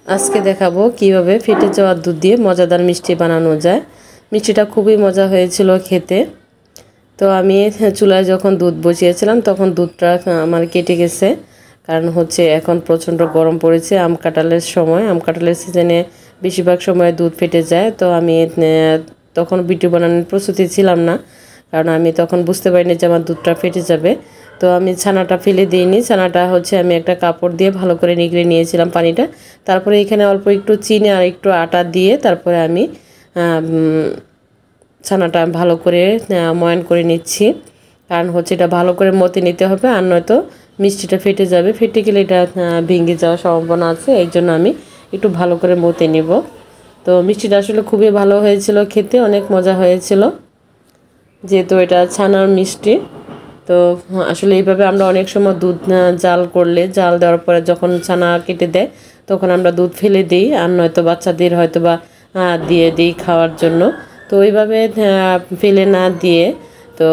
আজকে দেখাবো কিভাবে ফেটে যাওয়া দুধ দিয়ে মজাদার মিষ্টি বানানো যায়। মিষ্টিটা খুবই মজা হয়েছিল খেতে। তো আমি চুলায় যখন দুধ বসিয়েছিলাম তখন দুধটা আমার কেটে গেছে, কারণ হচ্ছে এখন প্রচণ্ড গরম পড়েছে। আম কাঁঠালের সময়, আম কাঁঠালের সিজনে বেশিরভাগ সময় দুধ ফেটে যায়। তো আমি তখন ভিডিও বানানোর প্রস্তুতি ছিলাম না, কারণ আমি তখন বুঝতে পারিনি যে আমার দুধটা ফেটে যাবে। তো আমি ছানাটা ফেলে দিইনি, ছানাটা হচ্ছে আমি একটা কাপড় দিয়ে ভালো করে নিগড়ে নিয়েছিলাম পানিটা। তারপরে এখানে অল্প একটু চিনি আর একটু আটা দিয়ে তারপরে আমি ছানাটা ভালো করে ময়ান করে নিচ্ছি, কারণ হচ্ছে এটা ভালো করে মতে নিতে হবে, আর নয়তো মিষ্টিটা ফেটে যাবে। ফেটে গেলে এটা ভেঙে যাওয়ার সম্ভাবনা আছে, এই জন্য আমি একটু ভালো করে মতে নিব। তো মিষ্টিটা আসলে খুবই ভালো হয়েছিল, খেতে অনেক মজা হয়েছিল, যেহেতু এটা ছানার মিষ্টি। তো আসলে এইভাবে আমরা অনেক সময় দুধ জাল করলে, জাল দেওয়ার পরে যখন ছানা কেটে দেয় তখন আমরা দুধ ফেলে দিই, আর নয়তো বাচ্চাদের হয়তো বা দিয়ে দিই খাওয়ার জন্য। তো এইভাবে ফেলে না দিয়ে তো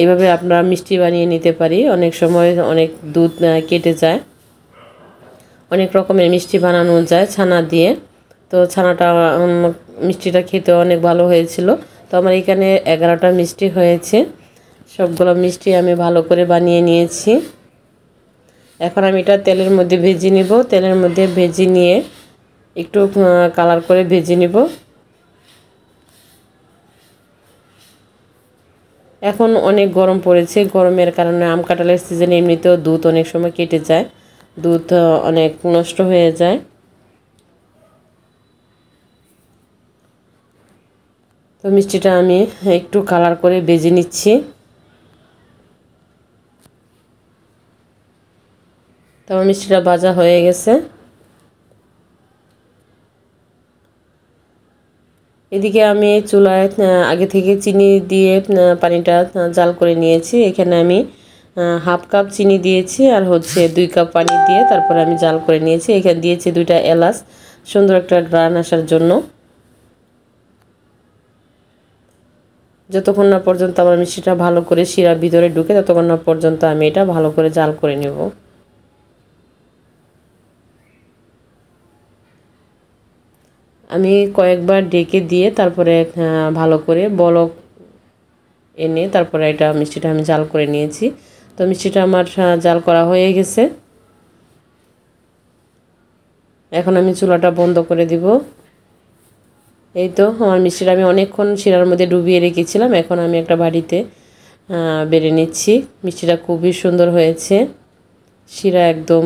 এইভাবে আমরা মিষ্টি বানিয়ে নিতে পারি। অনেক সময় অনেক দুধ কেটে যায়, অনেক রকমের মিষ্টি বানানো যায় ছানা দিয়ে। তো ছানাটা মিষ্টিটা খেতে অনেক ভালো হয়েছিল। তো আমার এখানে 11টা মিষ্টি হয়েছে। সবগুলো মিষ্টি আমি ভালো করে বানিয়ে নিয়েছি। এখন আমি এটা তেলের মধ্যে ভেজে নিব। তেলের মধ্যে ভেজে নিয়ে একটু কালার করে ভেজে নিব। এখন অনেক গরম পড়েছে, গরমের কারণে আম কাঁঠালের সিজনে এমনিতেও দুধ অনেক সময় কেটে যায়, দুধ অনেক নষ্ট হয়ে যায়। তো মিষ্টিটা আমি একটু কালার করে ভেজে নিচ্ছি। তো আমার মিষ্টিটা ভাজা হয়ে গেছে। এদিকে আমি চুলায় আগে থেকে চিনি দিয়ে পানিটা জাল করে নিয়েছি। এখানে আমি হাফ কাপ চিনি দিয়েছি, আর হচ্ছে 2 কাপ পানি দিয়ে তারপরে আমি জাল করে নিয়েছি। এখানে দিয়েছি 2টা এলাচ, সুন্দর একটা গ্রান আসার জন্য। যতক্ষণ না পর্যন্ত আমার মিষ্টিটা ভালো করে শিরার ভিতরে ঢুকে ততক্ষণ না পর্যন্ত আমি এটা ভালো করে জাল করে নেব। আমি কয়েকবার ডেকে দিয়ে তারপরে ভালো করে বলক এনে তারপরে এটা মিষ্টিটা আমি জাল করে নিয়েছি। তো মিষ্টিটা আমার জাল করা হয়ে গেছে। এখন আমি চুলাটা বন্ধ করে দিব। এই তো আমার মিষ্টিটা আমি অনেকক্ষণ শিরার মধ্যে ডুবিয়ে রেখেছিলাম, এখন আমি একটা বাটিতে বেড়ে নিচ্ছি। মিষ্টিটা খুবই সুন্দর হয়েছে, শিরা একদম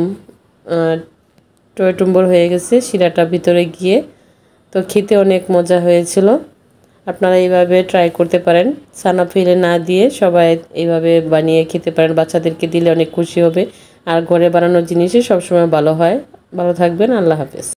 টইটুম্বর হয়ে গেছে শিরাটা ভিতরে গিয়ে। তো খেতে অনেক মজা হয়েছিল। আপনারা এইভাবে ট্রাই করতে পারেন, ছানা ফেলে না দিয়ে সবাই এইভাবে বানিয়ে খেতে পারেন। বাচ্চাদেরকে দিলে অনেক খুশি হবে, আর ঘরে বানানোর জিনিসই সবসময় ভালো হয়। ভালো থাকবেন, আল্লাহ হাফেজ।